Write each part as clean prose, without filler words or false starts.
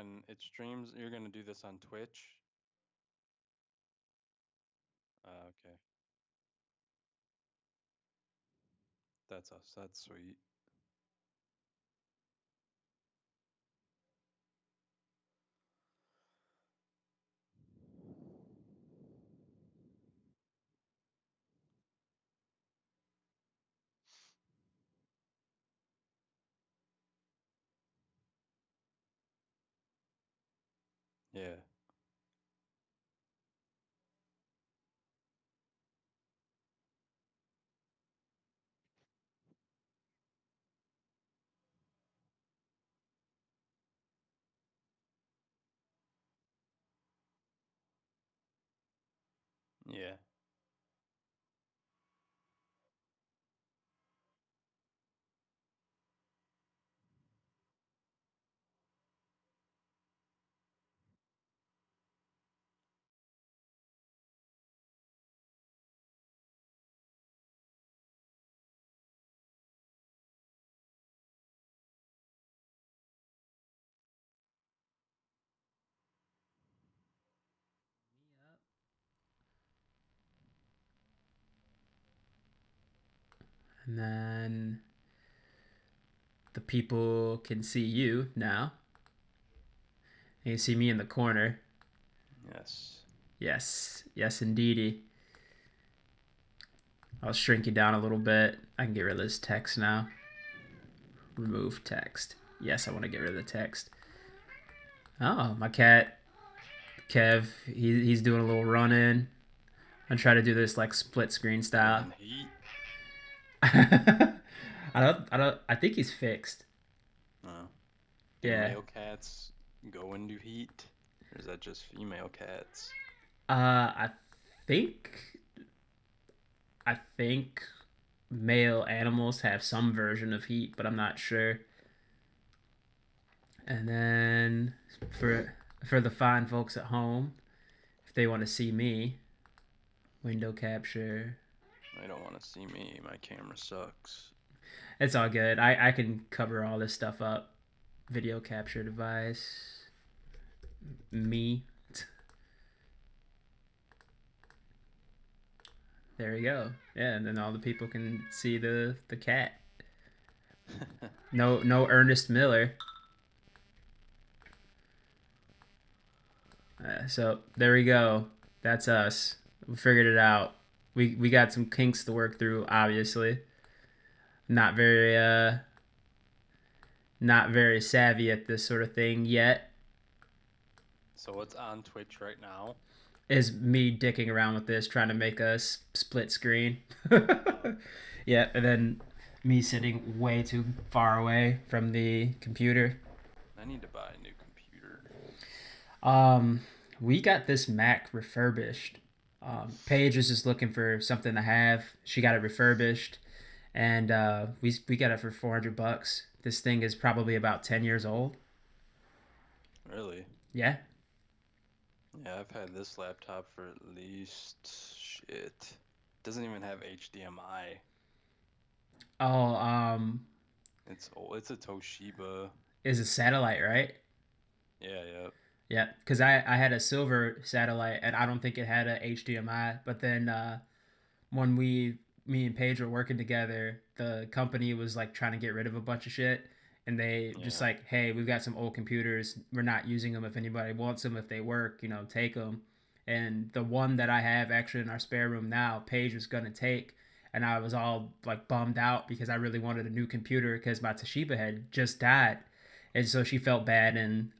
when it streams, you're gonna do this on Twitch? Okay. That's us. That's sweet. Yeah. Yeah. And then the people can see you now. And you see me in the corner. Yes. Yes. Yes, indeedy. I'll shrink you down a little bit. I can get rid of this text now. Remove text. Yes, I want to get rid of the text. Oh, my cat, Kev, he's doing a little run in. I'm trying to do this like split screen style. Bringing heat. I think he's fixed. Do Yeah. male cats go into heat? Or is that just female cats? I think I think male animals have some version of heat, but I'm not sure. And then for the fine folks at home, if they want to see me, window capture. They don't want to see me. My camera sucks. It's all good. I can cover all this stuff up. Video capture device. Me. There you go. Yeah, and then all the people can see the cat. No Ernest Miller. So there we go. That's us. We figured it out. We got some kinks to work through. Obviously, not very not very savvy at this sort of thing yet. So what's on Twitch right now? Is me dicking around with this, trying to make us split screen. Yeah, and then me sitting way too far away from the computer. I need to buy a new computer. Um, we got this Mac refurbished. Paige is just looking for something to have. She got it refurbished, and we got it for $400. This thing is probably about 10 years old. Really? Yeah. Yeah, I've had this laptop for at least shit. Doesn't even have HDMI. Oh, It's old. It's a Toshiba. is a satellite, right? Yeah, yeah. Yeah, because I had a silver satellite and I don't think it had a HDMI. But then when me and Paige were working together, the company was like trying to get rid of a bunch of shit, and they just Yeah. like, hey, we've got some old computers. We're not using them. If anybody wants them, if they work, take them. And the one that I have actually in our spare room now, Paige was gonna take, and I was all like bummed out because I really wanted a new computer because my Toshiba had just died. And so she felt bad, and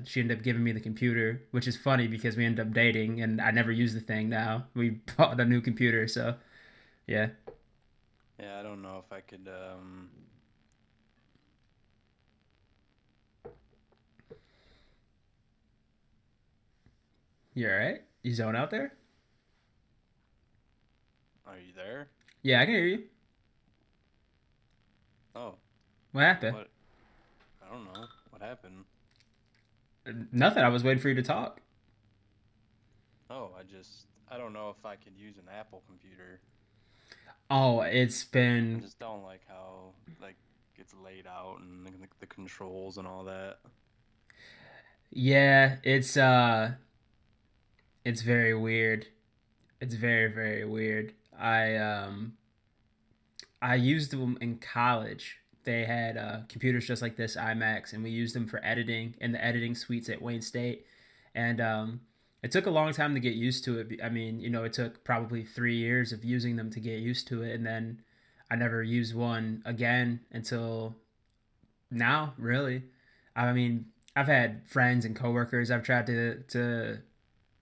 she ended up giving me the computer, which is funny because we ended up dating, and I never use the thing now. We bought a new computer, so yeah. Yeah, I don't know if I could You all right? You zone out there? are you there? Yeah, I can hear you. Oh, What happened? what? I don't know. What happened? Nothing. I was waiting for you to talk. Oh, I don't know if I could use an Apple computer. Oh, it's I been. just don't like how it's laid out and the controls and all that. Yeah, it's very weird. It's very weird. I used them in college. They had computers just like this, iMacs, and we used them for editing in the editing suites at Wayne State. And it took a long time to get used to it. I mean, it took probably 3 years of using them to get used to it, and then I never used one again until now. Really, I mean, I've had friends and coworkers I've tried to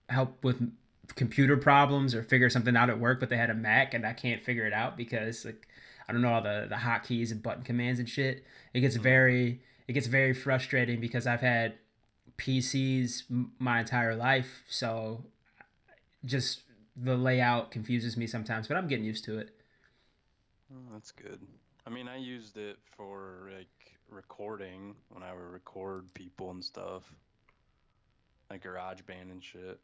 help with computer problems or figure something out at work, but they had a Mac and I can't figure it out because like I don't know all the hotkeys and button commands and shit. Mm. It gets very frustrating because I've had PCs my entire life, so just the layout confuses me sometimes, but I'm getting used to it. Oh, that's good. I mean, I used it for like recording when I would record people and stuff, like GarageBand and shit.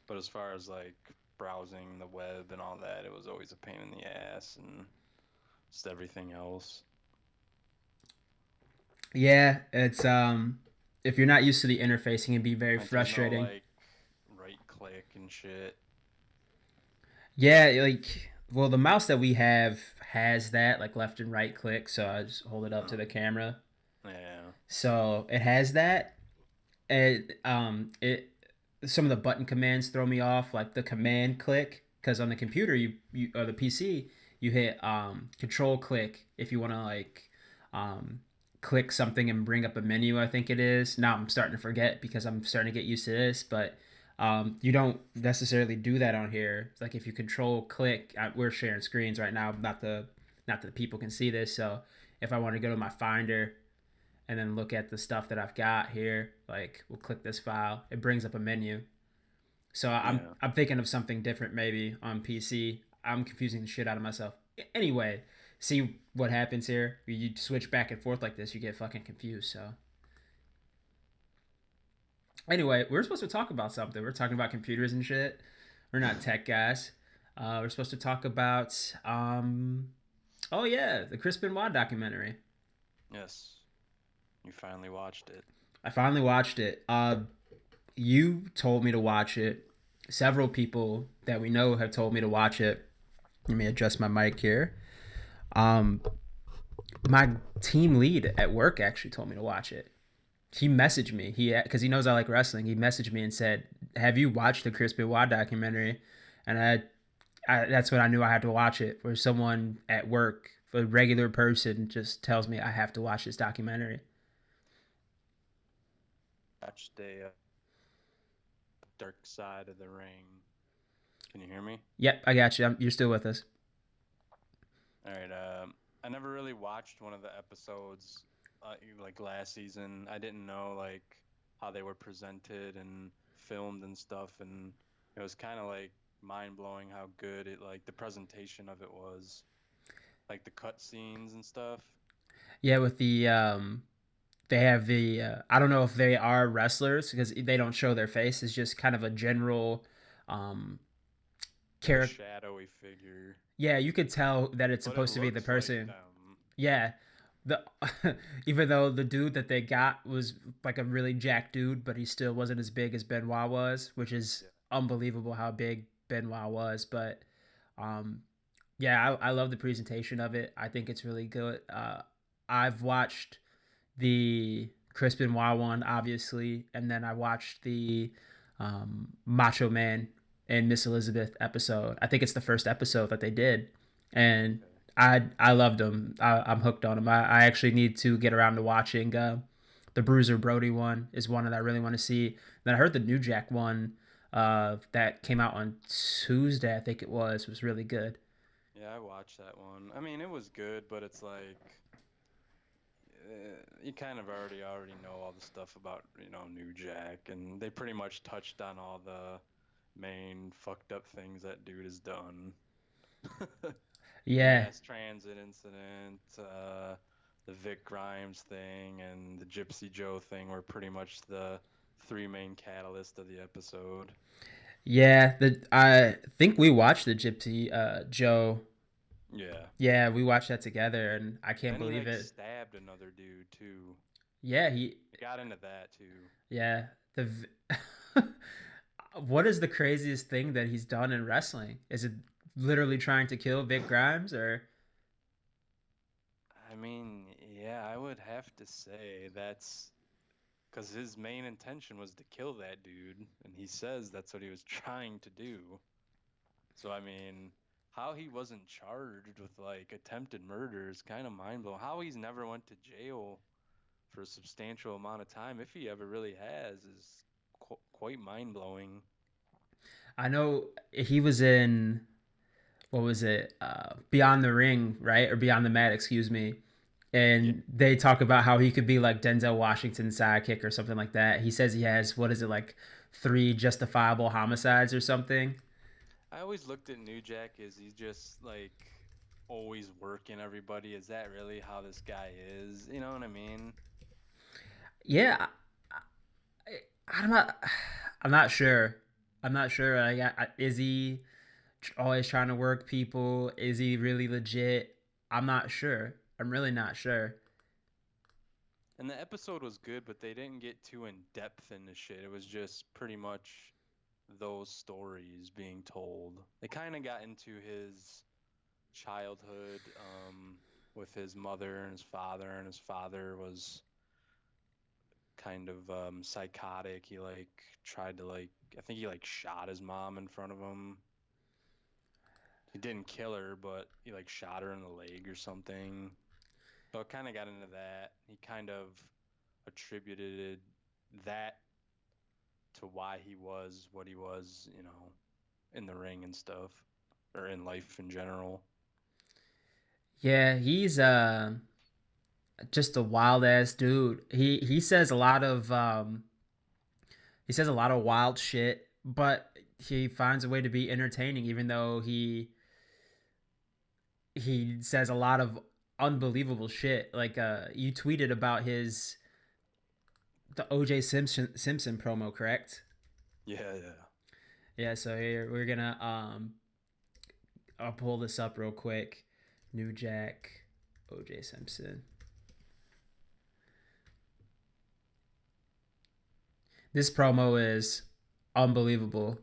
But as far as like browsing the web and all that, it was always a pain in the ass and just everything else. Yeah, it's if you're not used to the interfacing, it can be very Like there's no frustrating. like right click and shit. Yeah, like well, the mouse that we have has that like left and right click, so I just hold it up to the camera. Yeah. So it has that. It some of the button commands throw me off, like the command click, because on the computer you or the PC you hit control click if you want to like um click something and bring up a menu. I think it is. Now I'm starting to forget because I'm starting to get used to this, but you don't necessarily do that on here. It's like if you control click, we're sharing screens right now, not that people can see this. So if I want to go to my Finder and then look at the stuff that I've got here, like we'll click this file, it brings up a menu. So Yeah. I'm thinking of something different maybe on PC. I'm confusing the shit out of myself. Anyway, see what happens here. You switch back and forth like this, you get fucking confused. So anyway, we're supposed to talk about something. We're talking about computers and shit. We're not tech guys. We're supposed to talk about oh yeah, the Chris Benoit documentary. Yes. You finally watched it. I finally watched it. You told me to watch it. Several people that we know have told me to watch it. Let me adjust my mic here. Um, my team lead at work actually told me to watch it. He messaged me. Because he knows I like wrestling. He messaged me and said, "Have you watched the Chris Benoit documentary?" And that's when I knew I had to watch it. Where someone at work, a regular person, just tells me I have to watch this documentary. Watched a Dark Side of the Ring. Can you hear me? Yep, I got you. You're still with us. All right. I never really watched one of the episodes like last season. I didn't know like how they were presented and filmed and stuff, and it was kind of like mind blowing how good it like the presentation of it was, like the cut scenes and stuff. Yeah, with the they have the I don't know if they are wrestlers because they don't show their face. It's just kind of a general um Like a character. shadowy figure, Yeah, you could tell that it's but it supposed to be the looks like person. them. Yeah, the even though the dude that they got was like a really jacked dude, but he still wasn't as big as Benoit was, which is Yeah. unbelievable how big Benoit was. But um, yeah, I love the presentation of it. I think it's really good. I've watched the Chris Benoit one, obviously, and then I watched the Macho Man and Miss Elizabeth episode. I think it's the first episode that they did, and Okay. I loved them. I'm hooked on them. I actually need to get around to watching the Bruiser Brody one. Is one that I really want to see. Then I heard the New Jack one that came out on Tuesday. I think it was really good. Yeah, I watched that one. I mean, it was good, but it's like you kind of already know all the stuff about New Jack, and they pretty much touched on all the main fucked up things that dude has done. The Yeah, mass transit incident, the Vic Grimes thing, and the Gypsy Joe thing were pretty much the three main catalysts of the episode. yeah. The I think we watched the Gypsy Joe. Yeah. Yeah, we watched that together, and I can't Then he believe like it. stabbed another dude too. Yeah, he I got into that too. yeah, what is the craziest thing that he's done in wrestling? Is it literally trying to kill Vic Grimes or I mean, yeah, I would have to say that's because his main intention was to kill that dude, and he says that's what he was trying to do. So, I mean, how he wasn't charged with like attempted murder is kind of mind blowing. How he's never went to jail for a substantial amount of time, if he ever really has, is quite mind blowing. I know he was in what was it? Beyond the Ring, right? Or Beyond the Mat, excuse me. Yeah, And they talk about how he could be like Denzel Washington's sidekick or something like that. He says he has what is it like 3 justifiable homicides or something. I always looked at New Jack as he's just like always working everybody. Is that really how this guy is? You know what I mean? Yeah, I'm not. I'm not sure. I'm not sure. Is he always trying to work people? Is he really legit? I'm not sure. I'm really not sure. And the episode was good, but they didn't get too in depth into shit. It was just pretty much those stories being told. They kind of got into his childhood with his mother and his father was kind of psychotic. He like tried to like I think he like shot his mom in front of him. He didn't kill her, but he like shot her in the leg or something. So it kind of got into that. He kind of attributed that to why he was what he was, in the ring and stuff, or in life in general. Yeah, he's just a wild ass dude. He says a lot of wild shit, but he finds a way to be entertaining even though he says a lot of unbelievable shit. Like you tweeted about his the OJ Simpson promo, correct? Yeah, yeah. Yeah, so here we're gonna I'll pull this up real quick. New Jack OJ Simpson. This promo is unbelievable.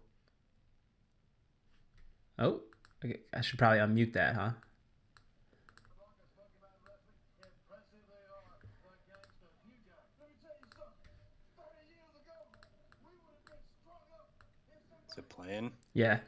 Oh, okay, I should probably unmute that, huh? Is it playing? Yeah.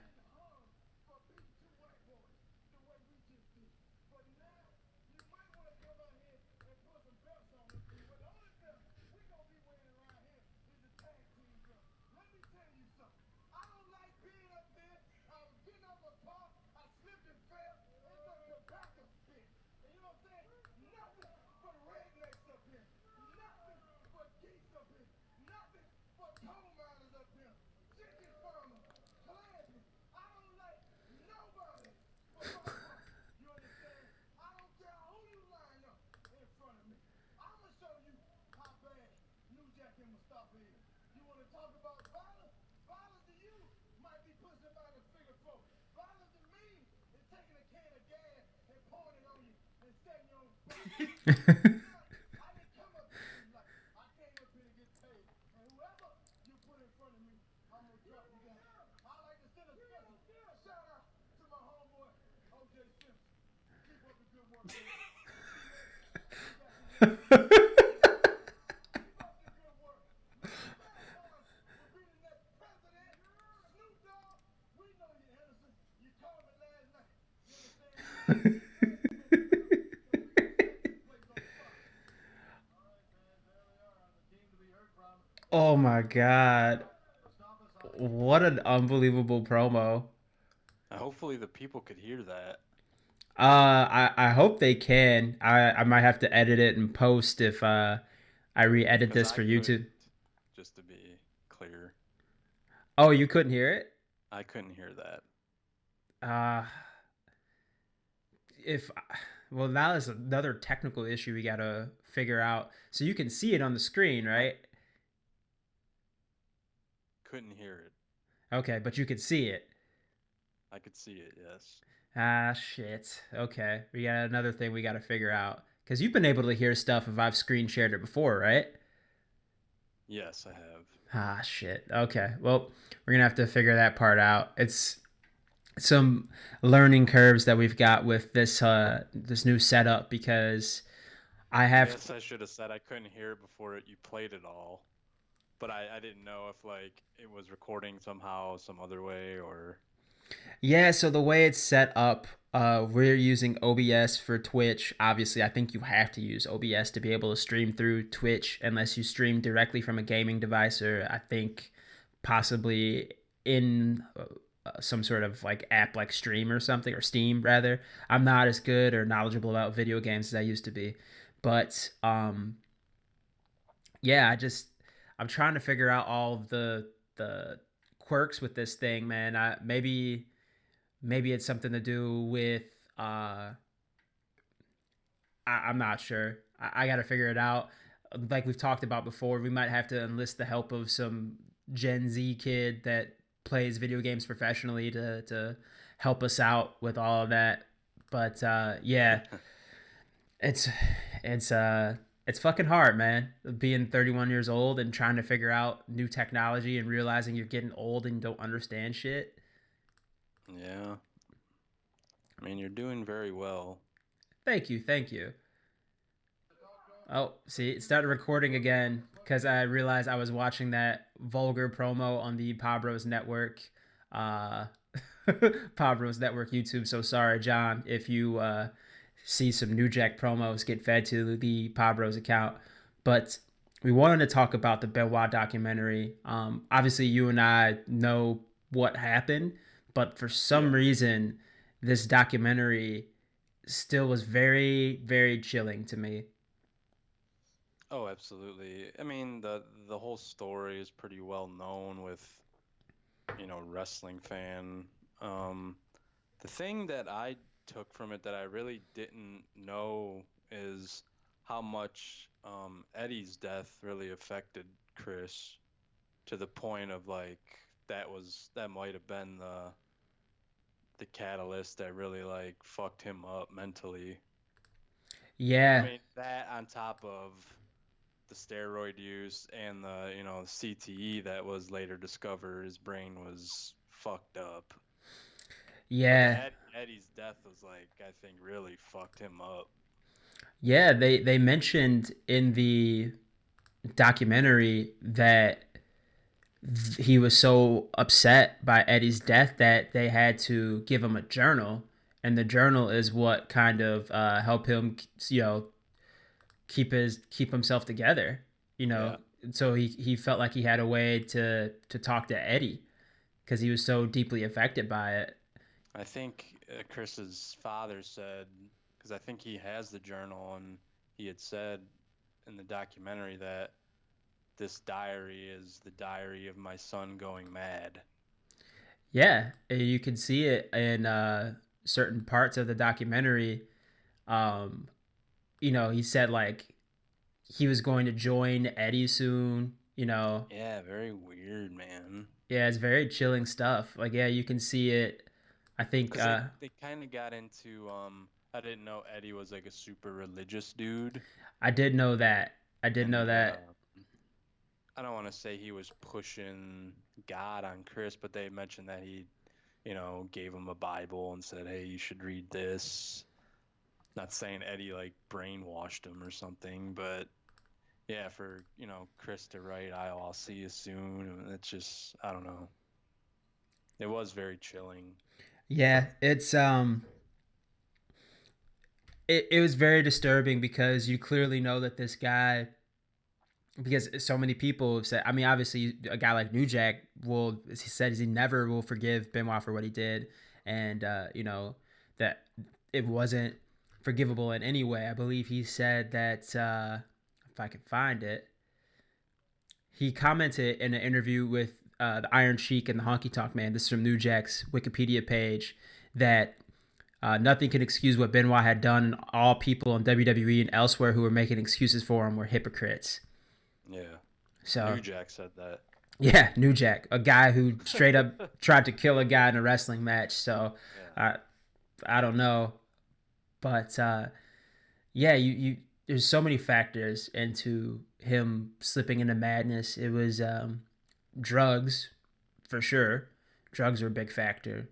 Oh my god. What an unbelievable promo. Hopefully the people could hear that. I hope they can. I might have to edit it and post if I re-edit Because this I for YouTube. couldn't, just to be clear. Oh, you couldn't hear it? I couldn't hear that. Uh if well, now is another technical issue we gotta figure out. So you can see it on the screen, I right? couldn't hear it. Okay, but you can see it. I could see it, yes. Ah, shit. Okay, we got another thing we gotta figure out Because you've been able to hear stuff if I've screen shared it before, right? Yes, I have. Ah, shit. Okay. Well, we're gonna have to figure that part out. It's some learning curves that we've got with this new setup because I I have guess I should have said I couldn't hear it before you played it all, but I didn't know if like it was recording somehow, some other way, or yeah. So the way it's set up, we're using OBS for Twitch. Obviously, I think you have to use OBS to be able to stream through Twitch unless you stream directly from a gaming device, or I think possibly in some sort of like app like Stream or something, or Steam rather. I'm not as good or knowledgeable about video games as I used to be, but yeah, I'm trying to figure out all of the quirks with this thing, man. Maybe it's something to do with I'm not sure. I got to figure it out. Like we've talked about before, we might have to enlist the help of some Gen Z kid that plays video games professionally to help us out with all of that. But yeah, it's it's it's fucking hard, man. Being 31 years old and trying to figure out new technology and realizing you're getting old and don't understand shit. yeah. I mean, you're doing very well. Thank you, thank you. Oh, see, it started recording again because I realized I was watching that vulgar promo on the Podbros Network, uh, Podbros Network YouTube. So sorry, John, if you see some New Jack promos get fed to the Podbros account. But we wanted to talk about the Benoit documentary. Obviously, you and I know what happened, but for some Yeah. reason, this documentary still was very, very chilling to me. Oh, absolutely. I mean, the whole story is pretty well known with, wrestling fan. Um, the thing that I took from it that I really didn't know is how much Eddie's death really affected Chris to the point of like that might have been the catalyst that really like fucked him up mentally. I Yeah, mean, that on top of the steroid use and the CTE that was later discovered, his brain was fucked up. But the yeah, Eddie's death was like, I think, really fucked him up. yeah. They mentioned in the documentary that he was so upset by Eddie's death that they had to give him a journal, and the journal is what kind of helped him, keep himself together. You know, Yeah, so he felt like he had a way to talk to Eddie because he was so deeply affected by it. I think Chris's father said, because I think he has the journal, and he had said in the documentary that this diary is the diary of my son going mad. Yeah, you can see it in certain parts of the documentary. Um, he said like he was going to join Eddie soon. Yeah, very weird, man. Yeah, it's very chilling stuff. Like, yeah, you can see it. I think Because they kind of got into I didn't know Eddie was like a super religious dude, I did know that. I did know and that. I don't want to say he was pushing God on Chris, but they mentioned that he, gave him a Bible and said, "Hey, you should read this." Not saying Eddie like brainwashed him or something, but yeah, for Chris to write, I'll see you soon." It's just I don't know. It was very chilling. Yeah, it was very disturbing because you clearly know that this guy, because so many people have said, I mean, obviously a guy like New Jack will, he says he never will forgive Benoit for what he did, and that it wasn't forgivable in any way. I believe he said that if I can find it, he commented in an interview with the Iron Sheik and the Honky Tonk Man. This is from New Jack's Wikipedia page, that nothing can excuse what Benoit had done, and all people in WWE and elsewhere who were making excuses for him were hypocrites. Yeah, So New Jack said that. yeah, New Jack, a guy who straight up tried to kill a guy in a wrestling match. So Yeah. I I don't know, but yeah, you there's so many factors into him slipping into madness. It was drugs for sure. Drugs were a big factor.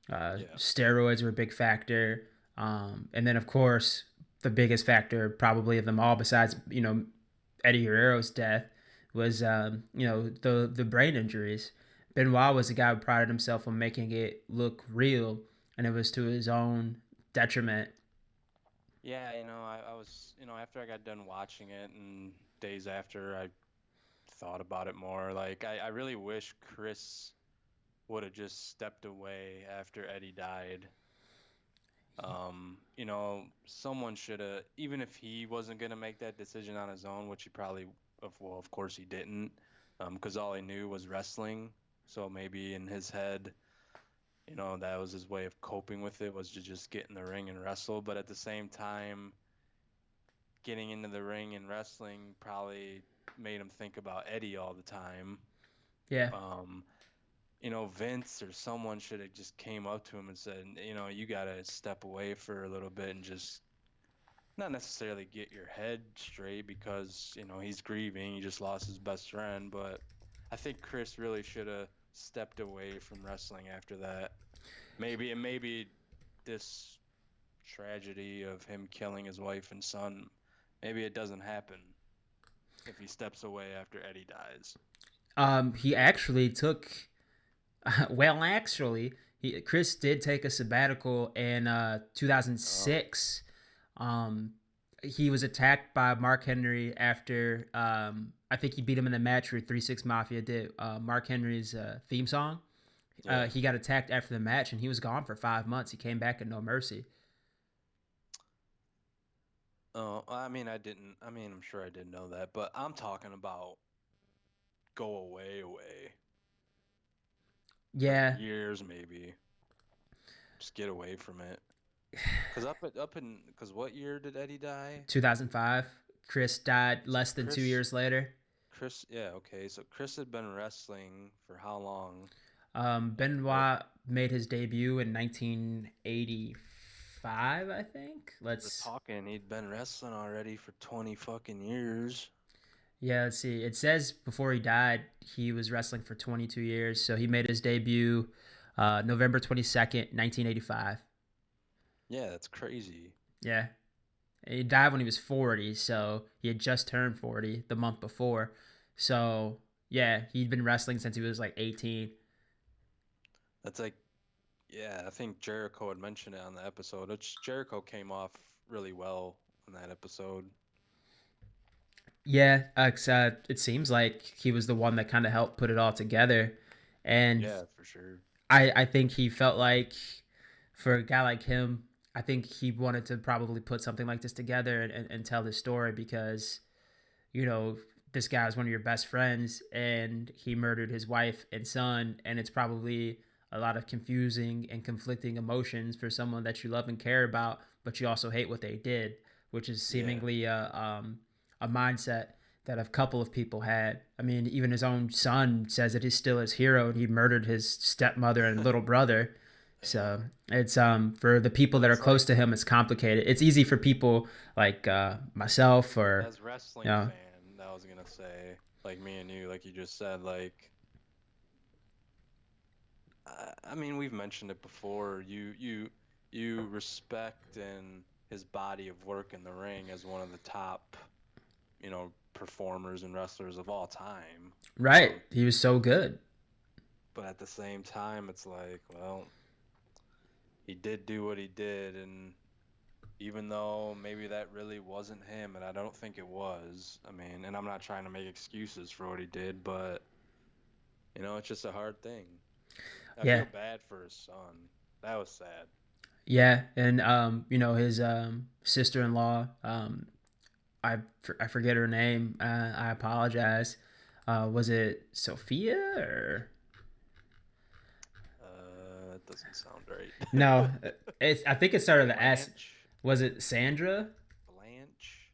Yeah. Steroids were a big factor, and then of course the biggest factor probably of them all, besides Eddie Guerrero's death, was the brain injuries. Benoit was a guy who prided himself on making it look real, and it was to his own detriment. Yeah, I was, after I got done watching it and days after, I thought about it more. Like, I really wish Chris would have just stepped away after Eddie died. Someone should have, even if he wasn't gonna make that decision on his own, which he probably, well, of course he didn't, because all he knew was wrestling. So maybe in his head, that was his way of coping with it, was to just get in the ring and wrestle. But at the same time, getting into the ring and wrestling probably made him think about Eddie all the time. Yeah, Um, Vince or someone should have just came up to him and said, you got to step away for a little bit and just not necessarily get your head straight because, he's grieving. He just lost his best friend. But I think Chris really should have stepped away from wrestling after that. Maybe this tragedy of him killing his wife and son, maybe it doesn't happen if he steps away after Eddie dies. he actually took. Well, actually, Chris did take a sabbatical in Oh, 2006. Um, he was attacked by Mark Henry after I think he beat him in the match where 3 6 Mafia did Mark Henry's theme song. yeah. He got attacked after the match and he was gone for 5 months. He came back at No Mercy. Oh, I mean, I didn't. I mean, I'm sure I didn't know that, but I'm talking about go away for Yeah, years, maybe. Just get away from it. Cause cause what year did Eddie die? 2005. Chris died So less than 2 years later. Yeah, okay. So Chris had been wrestling for how long? What Benoit made his debut in 1985, I think. we're Let's talking, he'd been wrestling already for 20 fucking years. Yeah, let's see. It says before he died, he was wrestling for 22 years. So he made his debut November 22nd, 1985. Yeah, that's crazy. Yeah. He died when he was 40. So he had just turned 40 the month before. So, yeah, he'd been wrestling since he was like 18. That's like, yeah, I think Jericho had mentioned it on the episode, which Jericho came off really well on that episode. Yeah, it seems like he was the one that kind of helped put it all together. And Yeah, for sure. I think he felt like for a guy like him, I think he wanted to probably put something like this together and tell his story because, you know, this guy is one of your best friends and he murdered his wife and son. And it's probably a lot of confusing and conflicting emotions for someone that you love and care about, but you also hate what they did, which is Yeah. seemingly a mindset that a couple of people had. I mean, even his own son says that he's still his hero and he murdered his stepmother and little brother. Yeah. So it's for the people that are That's close like, to him, it's complicated. It's easy for people like myself or as wrestling know, fan, I was gonna say, like me and you, like you just said, like, I mean, we've mentioned it before. You respect in his body of work in the ring as one of the top, performers and wrestlers of all time. right? He was so good. But at the same time, it's like, well, he did do what he did, and even though maybe that really wasn't him, and I don't think it was. I mean, and I'm not trying to make excuses for what he did, but it's just a hard thing. I Yeah, feel bad for his son. That was sad. yeah, and his sister-in-law. I forget her name. I apologize. Was it Sophia or That doesn't sound right. no? It's I think it started with S. Blanche, Was it Sandra? Blanche,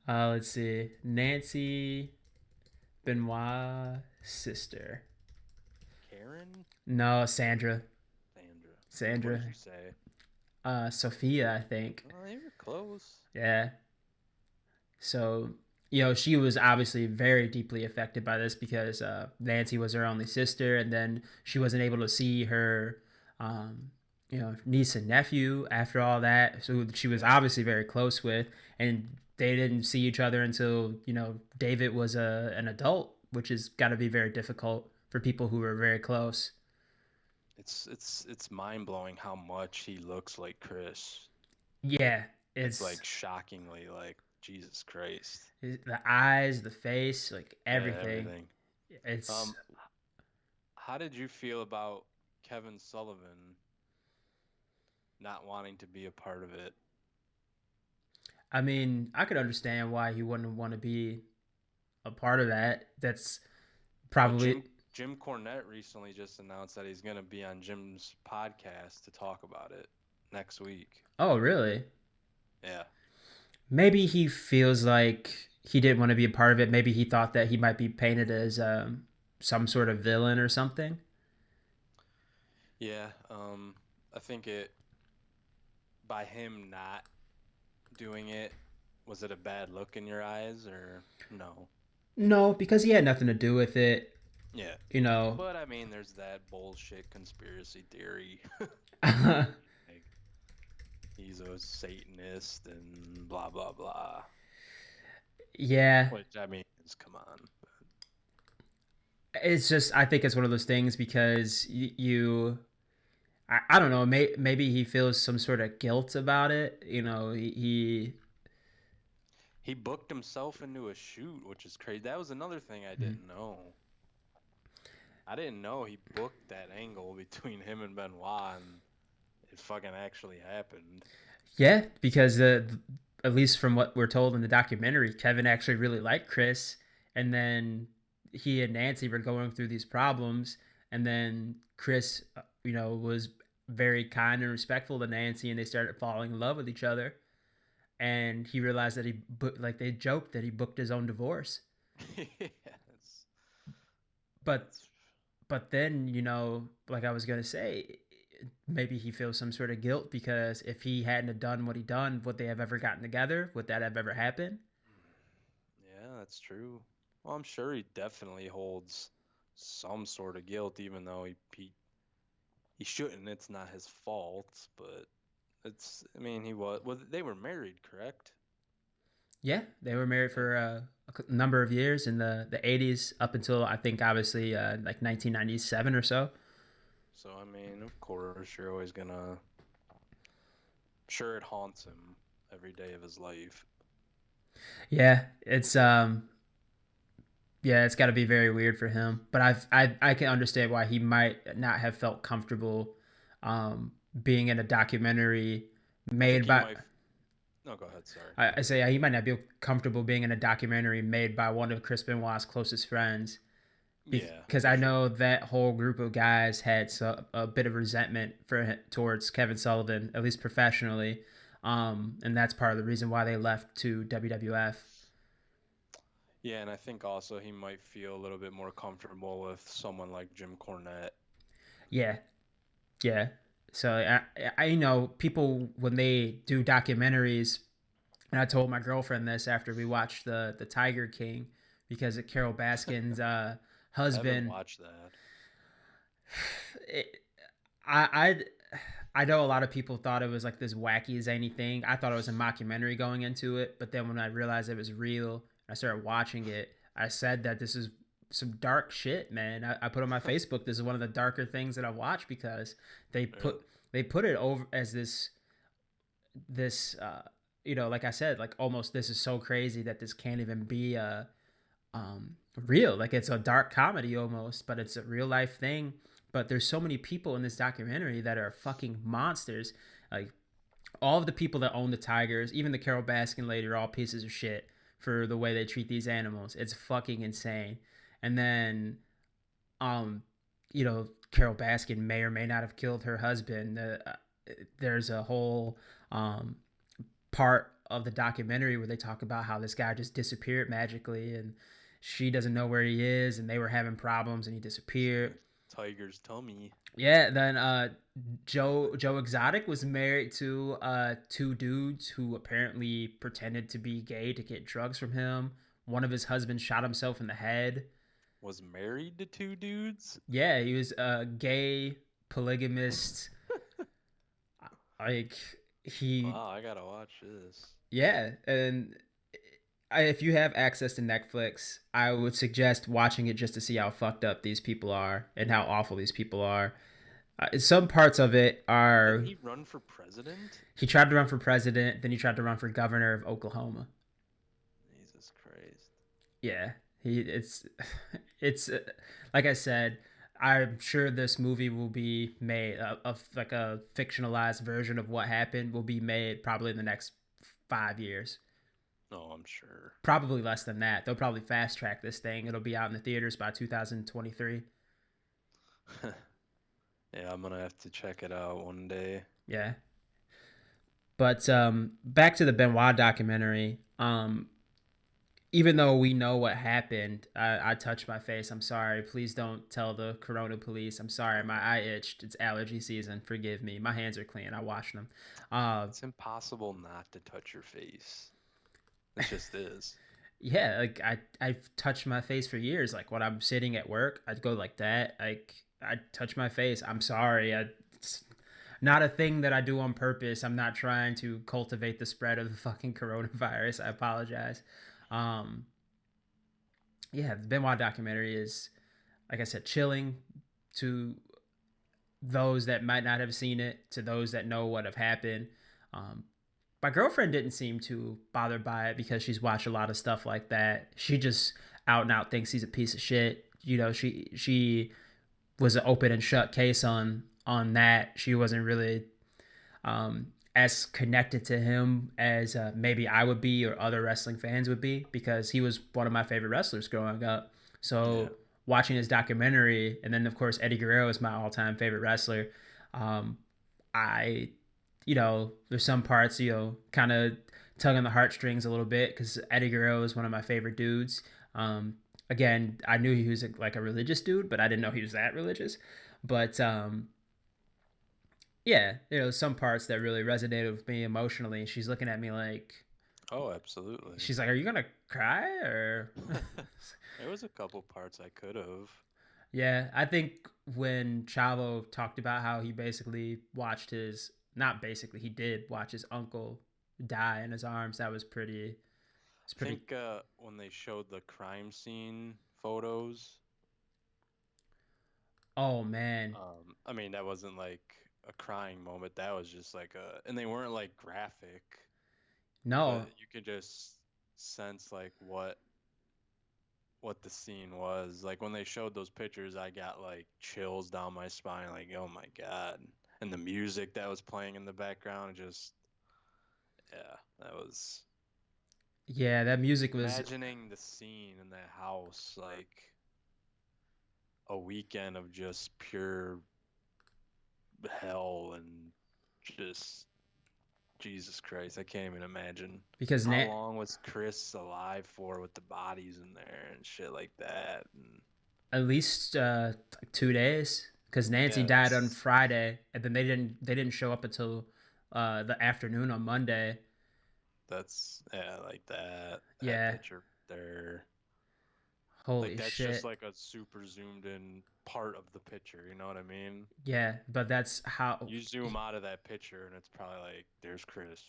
Let's see. Nancy Benoit sister. Karen, No, Sandra. Sandra. What did Sandra. you say? Sophia, I think. Oh, they were close. Yeah. So, you know, she was obviously very deeply affected by this because Nancy was her only sister, and then she wasn't able to see her, um, you know, niece and nephew after all that. So she was Yeah. obviously very close with, and they didn't see each other until David was an adult, which has got to be very difficult for people who were very close. It's mind-blowing how much he looks like Chris. Like Yeah, it's it's like shockingly like Jesus Christ. the eyes, the face, like Yeah, everything. everything. It's Um, how did you feel about Kevin Sullivan not wanting to be a part of it? I mean, I could understand why he wouldn't want to be a part of that. That's Well, probably. Jim Cornette recently just announced that he's gonna be on Jim's podcast to talk about it next week. Oh, really? Yeah. Maybe he feels like he didn't want to be a part of it. Maybe he thought that he might be painted as some sort of villain or something. Yeah, I think it by him not doing it, was it a bad look in your eyes or no? No, because he had nothing to do with it. Yeah. You know. But I mean, there's that bullshit conspiracy theory. Like he's a Satanist and blah blah blah. Yeah, Which I mean, is come on. it's just I think it's one of those things because I don't know. Maybe he feels some sort of guilt about it. You know, he He booked himself into a shoot, which is crazy. That was another thing I didn't know. I didn't know he booked that angle between him and Benoit, and it fucking actually happened. yeah, because at least from what we're told in the documentary, Kevin actually really liked Chris, and then he and Nancy were going through these problems, and then Chris, was very kind and respectful to Nancy, and they started falling in love with each other. And he realized that he booked, like they joked that he booked his own divorce, Yes, but that's but then like I was gonna say, maybe he feels some sort of guilt because if he hadn't have done what he done, would they have ever gotten together? Would that have ever happened? yeah, that's true. Well, I'm sure he definitely holds some sort of guilt, even though he shouldn't. It's not his fault, but it's. I mean, he was. Well, they were married, correct? Yeah, they were married Yeah. for a number of years in the 80s up until I think obviously like 1997 or so. So I mean, of course, you're always gonna. Sure, it haunts him every day of his life. Yeah, it's got to be very weird for him. But I can understand why he might not have felt comfortable being in a documentary I think made he by. might. No, go ahead. Sorry. I say he might not be comfortable being in a documentary made by one of Chris Benoit's closest friends Yeah, because for I sure. know that whole group of guys had a bit of resentment towards Kevin Sullivan, at least professionally, and that's part of the reason why they left to WWF. Yeah, and I think also he might feel a little bit more comfortable with someone like Jim Cornette. Yeah, yeah. So I people when they do documentaries, and I told my girlfriend this after we watched the Tiger King because Carol Baskin's I haven't husband. watched that. It, I I know a lot of people thought it was like this wacky zany thing. I thought it was a mockumentary going into it, but then when I realized it was real, I started watching it. I said that this is some dark shit, man. I put on my Facebook. This is one of the darker things that I watched because they Really? put they put it over as this like I said, like almost this is so crazy that this can't even be real. Like it's a dark comedy almost, but it's a real life thing. But there's so many people in this documentary that are fucking monsters. Like all of the people that own the tigers, even the Carol Baskin lady, are all pieces of shit for the way they treat these animals. It's fucking insane. And then, um, Carol Baskin may or may not have killed her husband. There's a whole part of the documentary where they talk about how this guy just disappeared magically and she doesn't know where he is and they were having problems and he disappeared. tiger's tummy. Yeah, then Joe Exotic was married to two dudes who apparently pretended to be gay to get drugs from him. One of his husbands shot himself in the head. Was married to two dudes? Yeah, he was a gay polygamist. Like he, Wow, I gotta watch this. yeah, and if you have access to Netflix, I would suggest watching it just to see how fucked up these people are and how awful these people are. Some parts of it Didn't are. he run for president? He tried to run for president, then he tried to run for governor of Oklahoma. Jesus Christ. Yeah, it's like I said. I'm sure this movie will be made of like a fictionalized version of what happened will be made probably in the next 5 years. No, I'm sure. Probably less than that. They'll probably fast track this thing. It'll be out in the theaters by 2023. Yeah, I'm gonna have to check it out one day. Yeah. But back to the Benoit documentary. Even though we know what happened, I touched my face. I'm sorry. Please don't tell the Corona police. I'm sorry. My eye itched. It's allergy season. Forgive me. My hands are clean. I washed them. It's impossible not to touch your face. It just is. Yeah, like I've touched my face for years. Like when I'm sitting at work, I'd go like that. Like I touch my face. I'm sorry. It's not a thing that I do on purpose. I'm not trying to cultivate the spread of the fucking coronavirus. I apologize. Um, yeah, the Benoit documentary is, like I said, chilling to those that might not have seen it, to those that know what have happened. Um, my girlfriend didn't seem too bothered by it because she's watched a lot of stuff like that. She just out and out thinks he's a piece of shit. You know, she was an open and shut case on that. She wasn't really as connected to him as maybe I would be or other wrestling fans would be because he was one of my favorite wrestlers growing up. Yeah. So watching his documentary, and then of course Eddie Guerrero is my all-time favorite wrestler. Um, I, there's some parts, kind of tug on the heartstrings a little bit because Eddie Guerrero is one of my favorite dudes. Again, I knew he was like a religious dude, but I didn't know he was that religious. But yeah, some parts that really resonated with me emotionally. She's looking at me like, Oh, absolutely. she's like, "Are you gonna cry?" Or There was a couple parts I could have. yeah, I think when Chavo talked about how he basically watched his, not basically, he did watch his uncle die in his arms. That was pretty. It's I pretty. think when they showed the crime scene photos, Oh man, I mean that wasn't like a crying moment. That was just like and they weren't like graphic, but no, you could just sense like what the scene was. Like when they showed those pictures, I got like chills down my spine, like oh my God. And the music that was playing in the background, just yeah, that was yeah, that music was. imagining the scene in that house, like a weekend of just pure hell and just Jesus Christ, I can't even imagine. Because How long was Chris alive for with the bodies in there and shit like that? And at least like 2 days because Nancy yeah, died on Friday, and then they didn't show up until the afternoon on Monday. that's yeah, like that Yeah, picture there. Like holy that's just shit. like a super zoomed in part of the picture, you know what I mean? Yeah, but that's how. You zoom out of that picture and it's probably like there's Chris.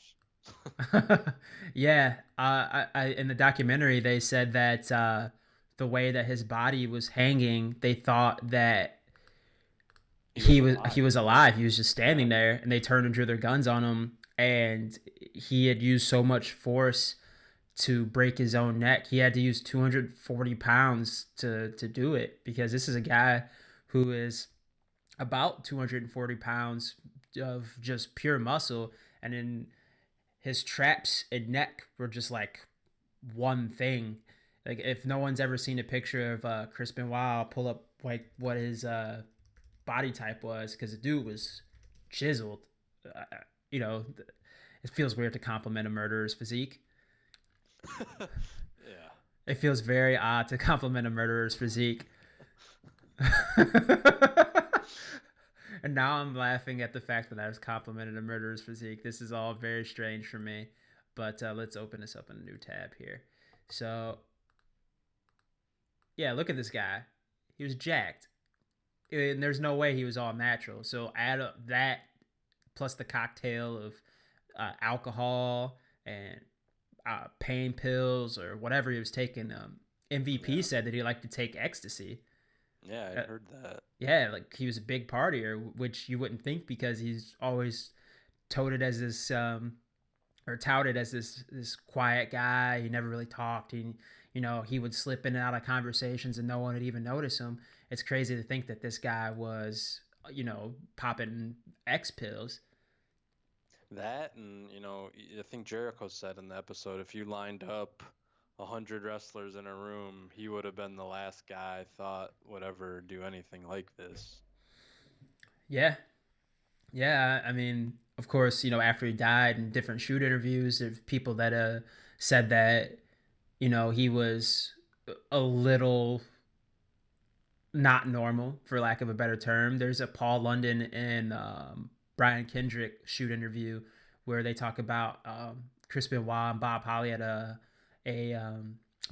Yeah, in the documentary they said that the way that his body was hanging, they thought that He was he alive. was alive. He was just Yeah. standing there, and they turned and drew their guns on him, and he had used so much force to break his own neck. He had to use 240 pounds to do it because this is a guy who is about 240 pounds of just pure muscle, and in his traps and neck were just like one thing. Like if no one's ever seen a picture of Chris Benoit, I'll pull up like what his body type was because the dude was chiseled. Uh, you know, it feels weird to compliment a murderer's physique. Yeah. It feels very odd to compliment a murderer's physique. And now I'm laughing at the fact that I was complimented a murderer's physique. This is all very strange for me. But let's open this up in a new tab here. So, yeah, look at this guy. He was jacked. And there's no way he was all natural. So add up that plus the cocktail of alcohol and pain pills or whatever he was taking. MVP Yeah. said that he liked to take ecstasy. Yeah, I'd Uh, heard that. yeah, like he was a big partier, which you wouldn't think because he's always touted as this or touted as this quiet guy. He never really talked. He would slip in and out of conversations and no one would even notice him. It's crazy to think that this guy was popping X pills. That and, I think Jericho said in the episode, if you lined up 100 wrestlers in a room, he would have been the last guy I thought would ever do anything like this. Yeah, yeah. I mean, of course, after he died in different shoot interviews, there's people that said that he was a little not normal, for lack of a better term. There's a Paul London and Brian Kendrick shoot interview where they talk about Chris Benoit and Bob Holly at a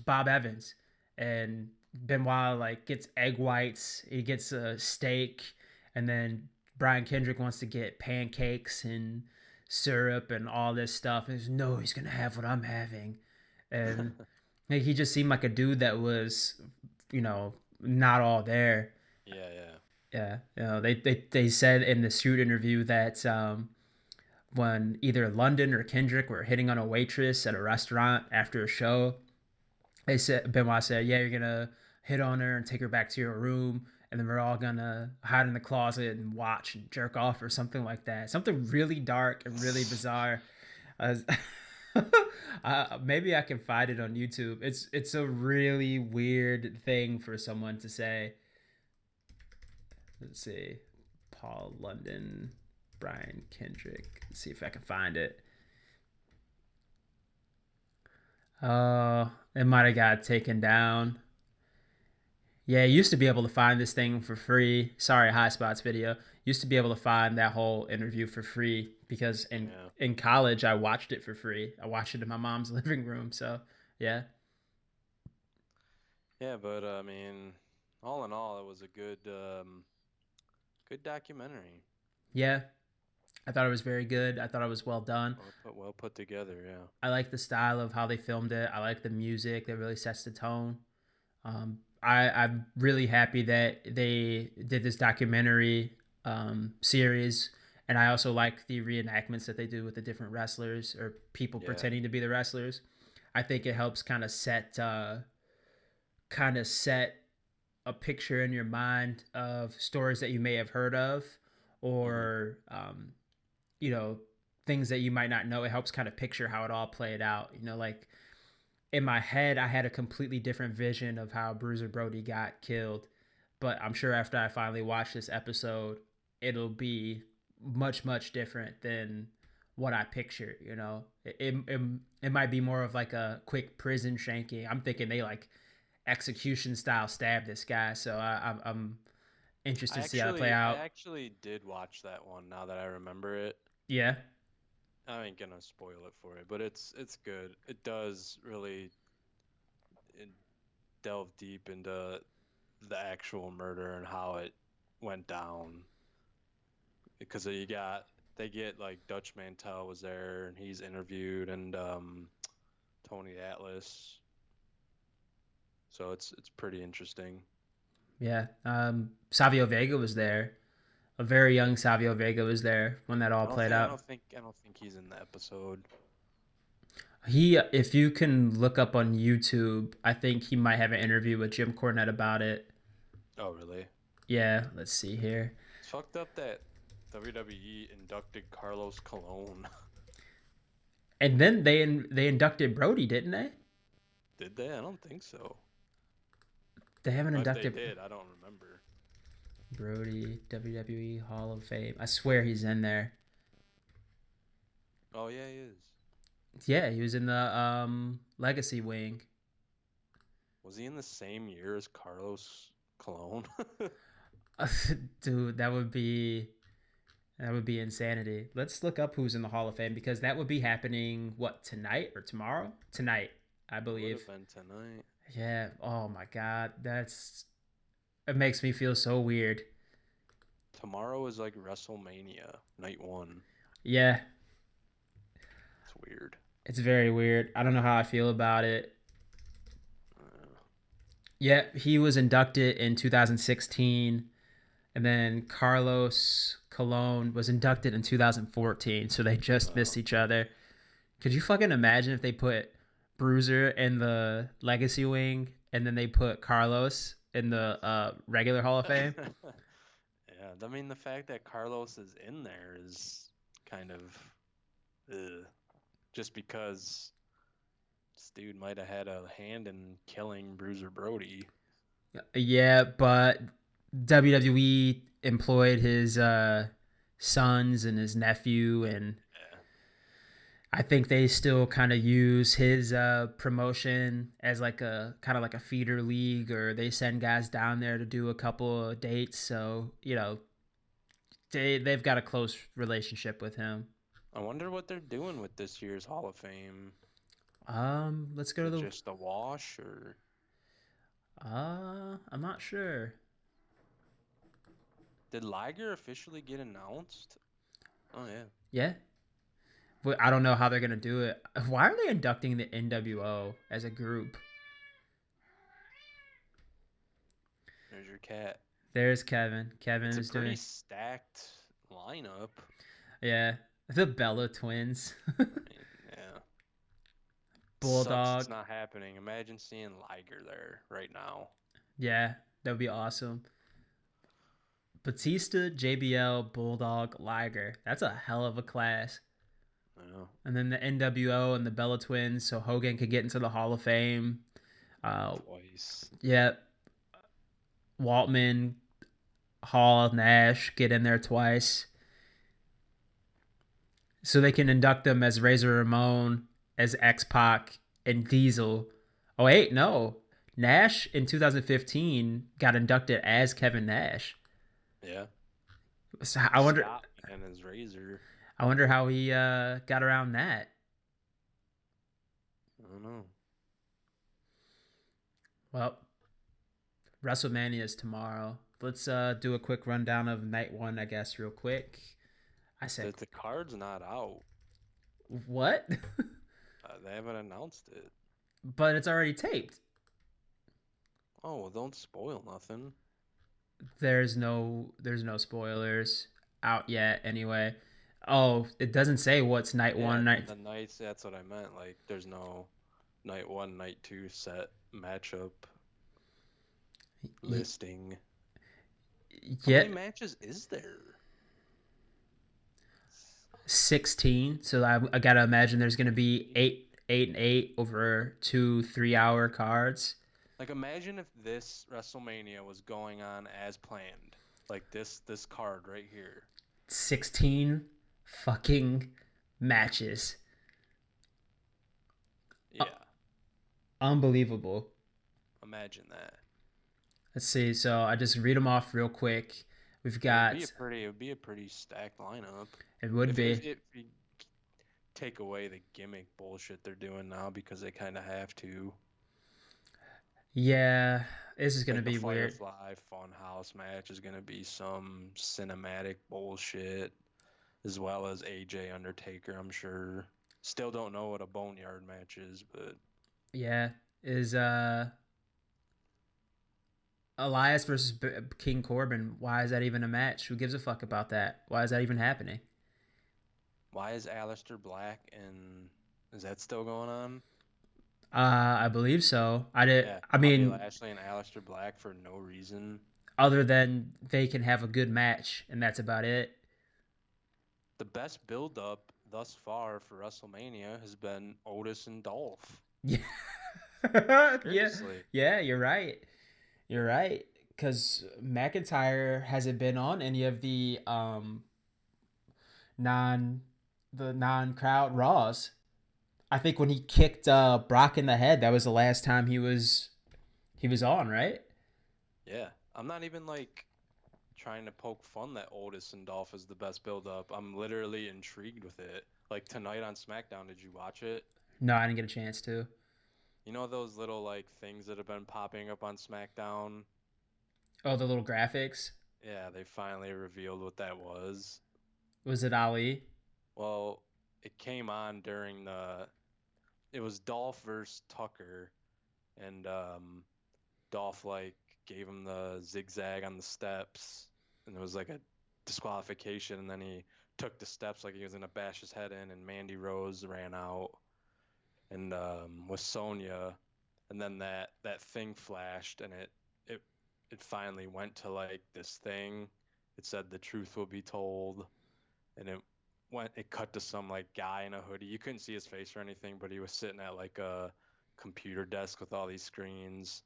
Bob Evans, and Benoit like gets egg whites, he gets a steak, and then Brian Kendrick wants to get pancakes and syrup and all this stuff. And he's no, he's gonna have what I'm having, and like, he just seemed like a dude that was, not all there. Yeah, yeah. Yeah, they said in the shoot interview that when either London or Kendrick were hitting on a waitress at a restaurant after a show, they said Benoit said, "Yeah, you're gonna hit on her and take her back to your room, and then we're all gonna hide in the closet and watch and jerk off or something like that. Something really dark and really bizarre." Uh, maybe I can find it on YouTube. It's a really weird thing for someone to say. Let's see, Paul London, Brian Kendrick. Let's see if I can find it. It might have got taken down. Yeah, you used to be able to find this thing for free. Sorry, High Spots video. Used to be able to find that whole interview for free because in Yeah. in college I watched it for free. I watched it in my mom's living room. So yeah, Yeah, but I mean, all in all, it was a good documentary. yeah. I thought it was very good. I thought it was well done. Well put together, yeah. I like the style of how they filmed it. I like the music that really sets the tone. I'm really happy that they did this documentary series, and I also like the reenactments that they do with the different wrestlers or people Yeah. pretending to be the wrestlers. I think it helps kind of set a picture in your mind of stories that you may have heard of, Hmm. or you know things that you might not know. It helps kind of picture how it all played out. Like in my head, I had a completely different vision of how Bruiser Brody got killed. But I'm sure after I finally watch this episode, it'll be much, much different than what I pictured. It might be more of like a quick prison shanking. I'm thinking they like execution style stab this guy. So I'm interested to see how it play I out. actually did watch that one now that I remember it. Yeah, I ain't gonna spoil it for you, but it's good. It does really uh, delve deep into the actual murder and how it went down. Because they get like Dutch Mantel was there and he's interviewed and Tony Atlas. So it's pretty interesting. yeah. Savio Vega was there. A very young Savio Vega was there when that all played out. I don't think he's in the episode. If you can look up on YouTube, I think he might have an interview with Jim Cornette about it. Oh, really? Yeah, let's see here. It's fucked up that WWE inducted Carlos Colon. And then they inducted Brody, didn't they? Did they? I don't think so. They haven't Or if they inducted did, I don't remember. Brody WWE Hall of Fame. I swear he's in there. Oh yeah, he is. Yeah, he was in the Legacy wing. Was he in the same year as Carlos? Cologne. Dude, that would be insanity. Let's look up who's in the Hall of Fame because that would be happening what tonight or tomorrow? Tonight, I It would have believe. been tonight. Yeah. Oh my God, it makes me feel so weird. Tomorrow is like WrestleMania, night one. Yeah, It's weird. it's very weird. I don't know how I feel about it. Uh, Yeah, he was inducted in 2016, and then Carlos Colon was inducted in 2014. So they just uh, missed each other. Could you fucking imagine if they put Bruiser in the Legacy Wing and then they put Carlos in the regular Hall of Fame? yeah, I mean the fact that Carlos is in there is kind of just because this dude might have had a hand in killing Bruiser Brody. Yeah, but WWE employed his sons and his nephew, and Yeah. I think they still kind of use his promotion as like a kind of like a feeder league, or they send guys down there to do a couple of dates. So they've got a close relationship with him. I wonder what they're doing with this year's Hall of Fame. Let's Is go to it the. just a wash or I'm not sure. did Liger officially get announced? Oh yeah. Yeah, but I don't know how they're gonna do it. Why are they inducting the NWO as a group? There's your cat. There's Kevin. Kevin It's a is pretty doing. stacked lineup. Yeah, the Bella twins, I mean, yeah. Sucks it's Bulldog. not happening. Imagine seeing Liger there right now. Yeah, that would be awesome. Batista, JBL, Bulldog, Liger. That's a hell of a class. Yeah. And then the NWO and the Bella twins, so Hogan could get into the Hall of Fame. Twice. Yeah, Waltman, Hall, Nash get in there twice. So they can induct them as Razor Ramon, as X Pac, and Diesel. Oh wait, no. Nash in 2015 got inducted as Kevin Nash. Yeah. So Scott and his razor. I wonder how he got around that. I don't know. Well, WrestleMania is tomorrow. Let's do a quick rundown of night one, I guess, real quick. I said, The card's not out. what? They haven't announced it. But it's already taped. Oh, well, don't spoil nothing. There's no spoilers out yet anyway. Oh, it doesn't say what's night Yeah, one, night. the nights, that's what I meant. Like, there's no night one, night two set matchup listing. How Yeah, many matches is there? 16. So I gotta imagine there's gonna be eight and eight over 2 3 hour cards. Like, imagine if this WrestleMania was going on as planned. Like this card right here. 16 fucking matches. Yeah, Unbelievable. imagine that. Let's see. So I just read them off real quick. We've got. It would be a pretty stacked lineup. It would be. If you take away the gimmick bullshit they're doing now because they kind of have to. Yeah, this is gonna Like the be weird. Firefly Funhouse match is gonna be some cinematic bullshit, as well as AJ Undertaker, I'm sure. Still don't know what a Boneyard match is, but Yeah, is Elias versus King Corbin. Why is that even a match? Who gives a fuck about that? Why is that even happening? why is Aleister Black and is that still going on? I believe so. I did. Yeah, I Bobby mean, Lashley and Aleister Black for no reason. other than they can have a good match, and that's about it. The best build up thus far for WrestleMania has been Otis and Dolph. Yeah, yeah, Seriously. yeah. You're right. You're right. Because McIntyre hasn't been on any of non the non crowd Raws. I think when he kicked Brock in the head, that was the last time he was on, right? Yeah. I'm not even like trying to poke fun that Otis and Dolph is the best build up. I'm literally intrigued with it. Like tonight on SmackDown, did you watch it? No, I didn't get a chance to. You know those little like things that have been popping up on SmackDown? Oh, the little graphics. Yeah, they finally revealed what that was. Was it Ali? Well, it came on during it was Dolph versus Tucker, and Dolph like gave him the zigzag on the steps, and it was like a disqualification, and then he took the steps like he was gonna bash his head in, and Mandy Rose ran out, and with Sonya, and then that thing flashed, and it it finally went to like this thing. It said the truth will be told, and it cut to some like guy in a hoodie. You couldn't see his face or anything, but he was sitting at like a computer desk with all these screens,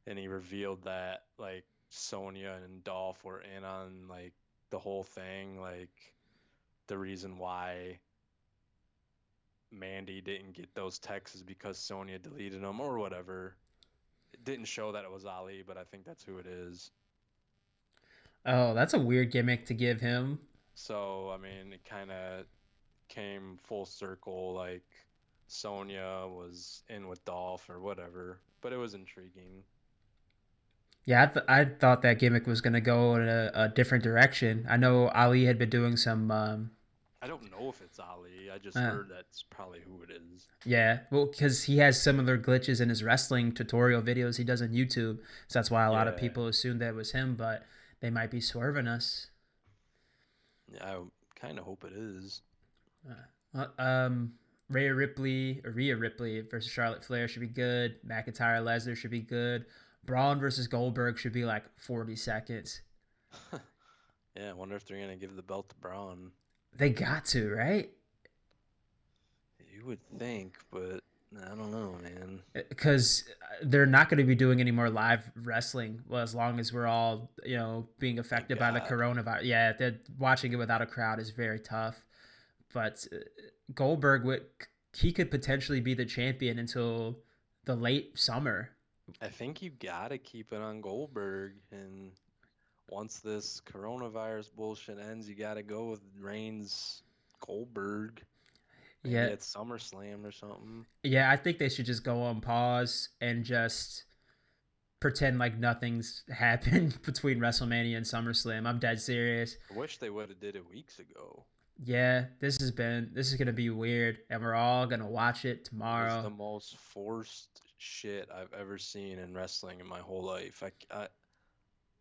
and he revealed that like Sonya and Dolph were in on like the whole thing, like the reason why Mandy didn't get those texts is because Sonya deleted them or whatever. It didn't show that it was Ali, but I think that's who it is. Oh, that's a weird gimmick to give him. So, I mean, it kind of came full circle, like Sonya was in with Dolph or whatever, but it was intriguing. Yeah, I thought that gimmick was going to go in a different direction. I know Ali had been doing some. I don't know if it's Ali. I just Uh, heard that's probably who it is. yeah, well, because he has similar glitches in his wrestling tutorial videos he does on YouTube, so that's why a lot of Yeah, people assumed that was him. But they might be swerving us. I kind of hope it is. Uh, um, Rhea Ripley versus Charlotte Flair should be good. McIntyre Lesnar should be good. Braun versus Goldberg should be like 40 seconds. Yeah, I wonder if they're gonna give the belt to Braun. They got to, right? You would think, but I don't know, man. Because they're not going to be doing any more live wrestling, well, as long as we're all being Thank affected by the God. coronavirus. Yeah, watching it without a crowd is very tough. But Goldberg would he could potentially be the champion until the late summer. I think you gotta keep it on Goldberg, and once this coronavirus bullshit ends, you gotta go with Reigns Goldberg. Maybe Yeah, at SummerSlam or something. yeah, I think they should just go on pause and just pretend like nothing's happened between WrestleMania and SummerSlam. I'm dead serious. I wish they would have did it weeks ago. Yeah, this is gonna be weird, and we're all gonna watch it It was tomorrow. the most forced shit I've ever seen in wrestling in my whole life.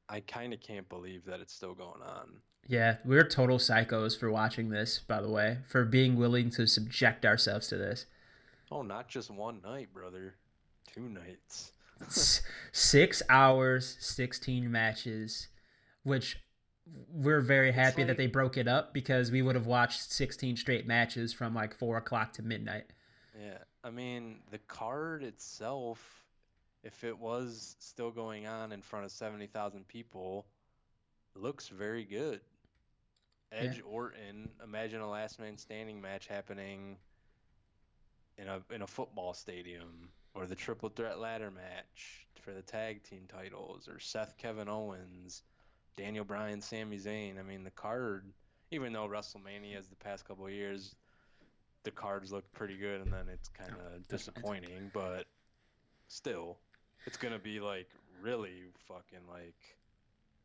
I kind of can't believe that it's still going on. Yeah, we're total psychos for watching this, by the way, for being willing to subject ourselves to this. Oh, not just one night, brother. 2 nights. 6 hours, 16 matches, which we're very It's happy that like, they broke it up because we would have watched 16 straight matches from like 4 o'clock to midnight. yeah, I mean, the card itself, if it was still going on in front of 70,000 people, looks very good. Yeah, Edge Orton, imagine a last man standing match happening in a football stadium, or the triple threat ladder match for the tag team titles, or Seth Kevin Owens, Daniel Bryan, Sami Zayn. I mean, the card, even though WrestleMania is the past couple of years, the cards look pretty good, and then it's kind no, of that's fine. disappointing, but still, it's gonna be like really fucking like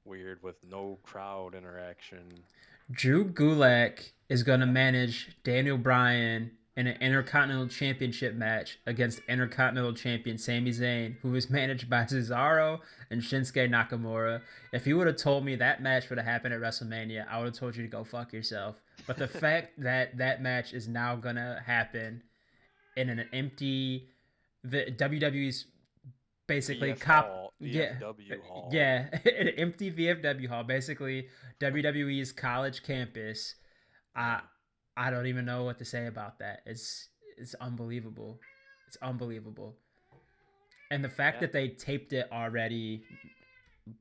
weird with no crowd interaction. Drew Gulak is going to manage Daniel Bryan in an Intercontinental Championship match against Intercontinental Champion Sami Zayn, who is managed by Cesaro and Shinsuke Nakamura. If you would have told me that match would have happened at WrestleMania, I would have told you to go fuck yourself. But the fact that that match is now going to happen in an empty, the WWE's basically VF cop, Hall, yeah, VFW Hall. yeah, an empty VFW hall, basically WWE's college campus. I Yeah. I don't even know what to say about that. It's unbelievable. It's unbelievable. And the fact Yeah. that they taped it already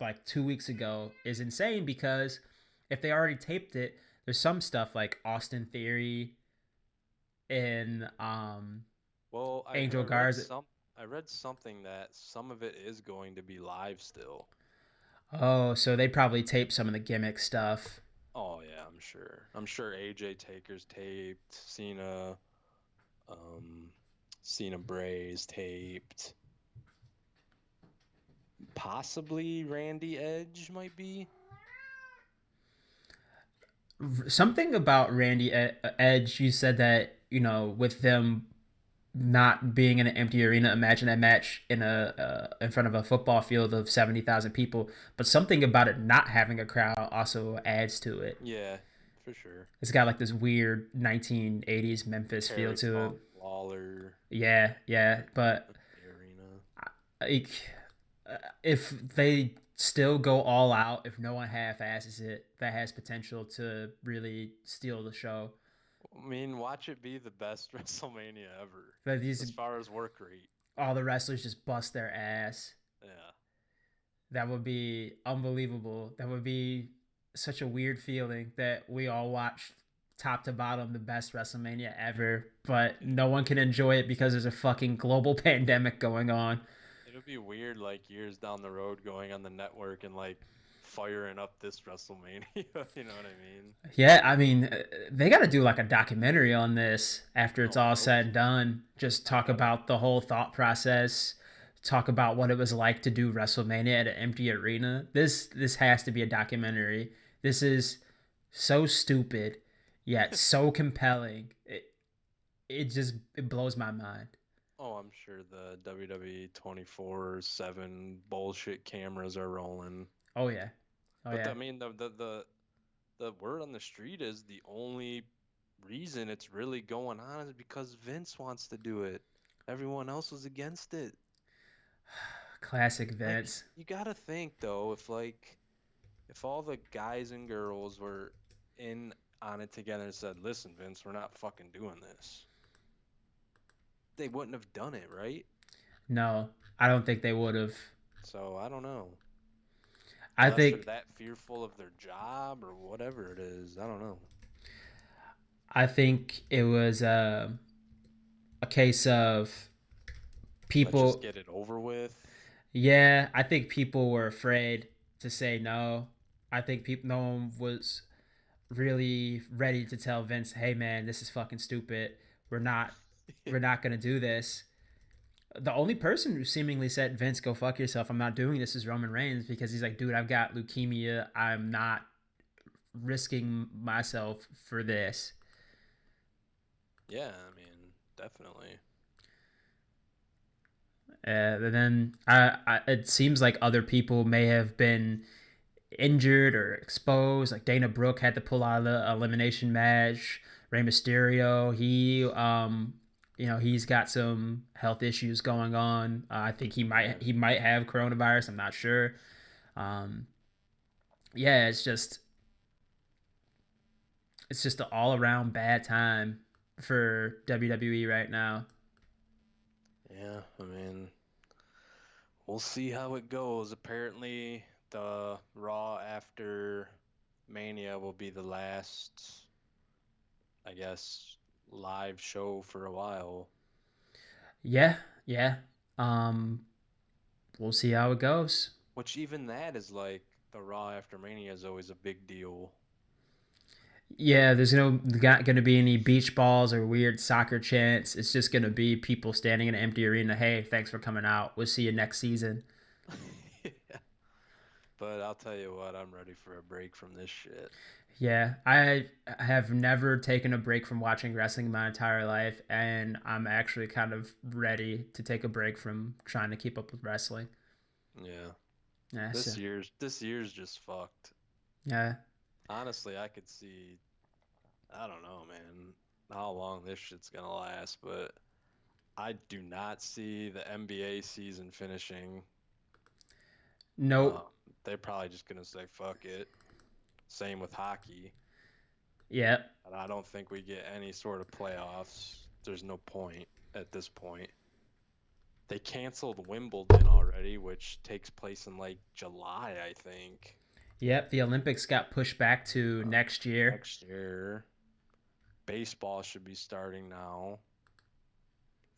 like 2 weeks ago is insane because if they already taped it, there's some stuff like Austin Theory and Well, Angel Garza. I read something that some of it is going to be live still. Oh, so they probably taped some of the gimmick stuff. Oh yeah, I'm sure. I'm sure AJ Taker's taped, um, Cena Bray's taped, possibly Randy Edge might be. Something about Randy Edge, you said that, with them not being in an empty arena, imagine that match in front of a football field of 70,000 people. But something about it not having a crowd also adds to it. Yeah, for sure. It's got like this weird 1980s Memphis feel Terry to it. Funk, Lawler, Yeah, yeah, but the arena. like, if they still go all out, if no one half-asses it, that has potential to really steal the show. I mean, watch it be the best WrestleMania ever But these as far as work rate. all the wrestlers just bust their ass. Yeah. That would be unbelievable. That would be such a weird feeling that we all watched top to bottom the best WrestleMania ever, but no one can enjoy it because there's a fucking global pandemic going on. It'll be weird, like years down the road, going on the network and like firing up this WrestleMania. You know what I mean? Yeah, I mean, they got to do like a documentary on this after it's Oh, I all hope said and so. done. Just I talk hope about the whole thought process, talk about what it was like to do WrestleMania at an empty arena. This has to be a documentary. This is so stupid yet so compelling. It blows my mind. Oh, I'm sure the WWE 24/7 bullshit cameras are rolling. Oh yeah. Oh But yeah. I mean, the word on the street is the only reason it's really going on is because Vince wants to do it. Everyone else was against it. Classic Like, Vince. you gotta think though, if all the guys and girls were in on it together and said, "Listen, Vince, we're not fucking doing this," they wouldn't have done it, right? No, I don't think they would have. So I don't know. I Unless they're think that fearful of their job or whatever it is, I don't know. I think it was a case of Let's just people. get it over with. Yeah, I think people were afraid to say no. I think people, no one was really ready to tell Vince, "Hey man, this is fucking stupid. We're not, Yeah. we're not gonna do this." The only person who seemingly said, "Vince, go fuck yourself. I'm not doing this," is Roman Reigns because he's like, "Dude, I've got leukemia. I'm not risking myself for this." Yeah, I mean, definitely. And then it seems like other people may have been injured or exposed. Like Dana Brooke had to pull out of the elimination match. Rey Mysterio, he's got some health issues going on. I think he Yeah. might he might have coronavirus. I'm not sure. Um, yeah, it's just an all around bad time for WWE right now. Yeah, I mean, we'll see how it goes. Apparently, the Raw after Mania will be the last, I guess, live show for a while. Yeah, yeah. Um, we'll see how it goes. Which even that is like the Raw after Mania is always a big deal. Yeah, there's not going to be any beach balls or weird soccer chants. It's just going to be people standing in an empty arena. Hey, thanks for coming out. We'll see you next season. Yeah. But I'll tell you what, I'm ready for a break from this shit. Yeah, I have never taken a break from watching wrestling my entire life, and I'm actually kind of ready to take a break from trying to keep up with wrestling. Yeah. Yeah, so This year's just fucked. yeah, Honestly, I could see, I don't know, man, how long this shit's gonna last, but I do not see the NBA season finishing. Uh, nope, they're probably just gonna say fuck it. Same with hockey. yeah, And I don't think we get any sort of playoffs. There's no point at this point. They canceled Wimbledon already, which takes place in like July, I think. yep. The Olympics got pushed back to Uh, next year. Next year. Baseball should be starting now.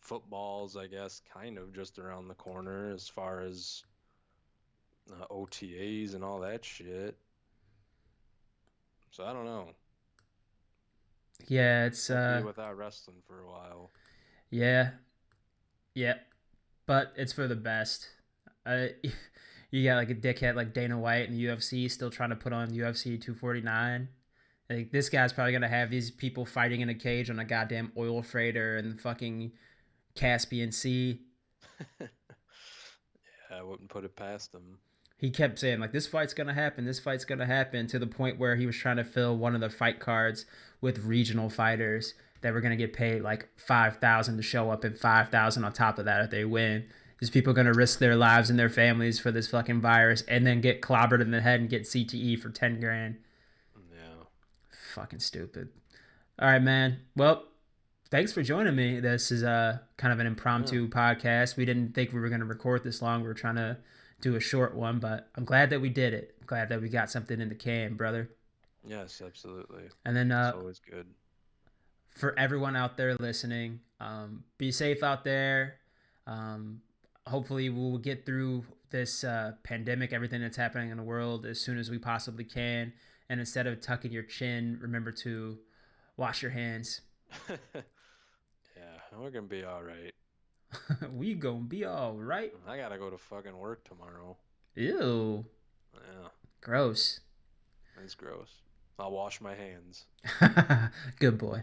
Football's, I guess, kind of just around the corner as far as OTAs and all that shit. So I don't know. Yeah, it's Might be without wrestling for a while. yeah, yeah, but it's for the best. Uh, you got like a dickhead like Dana White in the UFC still trying to put on UFC 249. Like this guy's probably gonna have these people fighting in a cage on a goddamn oil freighter in the fucking Caspian Sea. Yeah, I wouldn't put it past them. He kept saying like this fight's gonna happen, this fight's gonna happen, to the point where he was trying to fill one of the fight cards with regional fighters that were gonna get paid like 5,000 to show up and 5,000 on top of that if they win. These people are gonna risk their lives and their families for this fucking virus and then get clobbered in the head and get CTE for 10 grand. Yeah. Fucking stupid. All right, man. Well, thanks for joining me. This is kind of an impromptu podcast. We didn't think we were going to record this long. We were trying to do a short one, but I'm glad that we did it. I'm glad that we got something in the can, brother. Yes, absolutely. And then It's always good. for everyone out there listening, be safe out there. Um, hopefully, we'll get through this pandemic, everything that's happening in the world, as soon as we possibly can. And instead of tucking your chin, remember to wash your hands. Yeah, we're gonna be all right. We gonna be all right. I gotta go to fucking work tomorrow. Ew. Yeah, Gross. that's gross. I'll wash my hands. Good boy.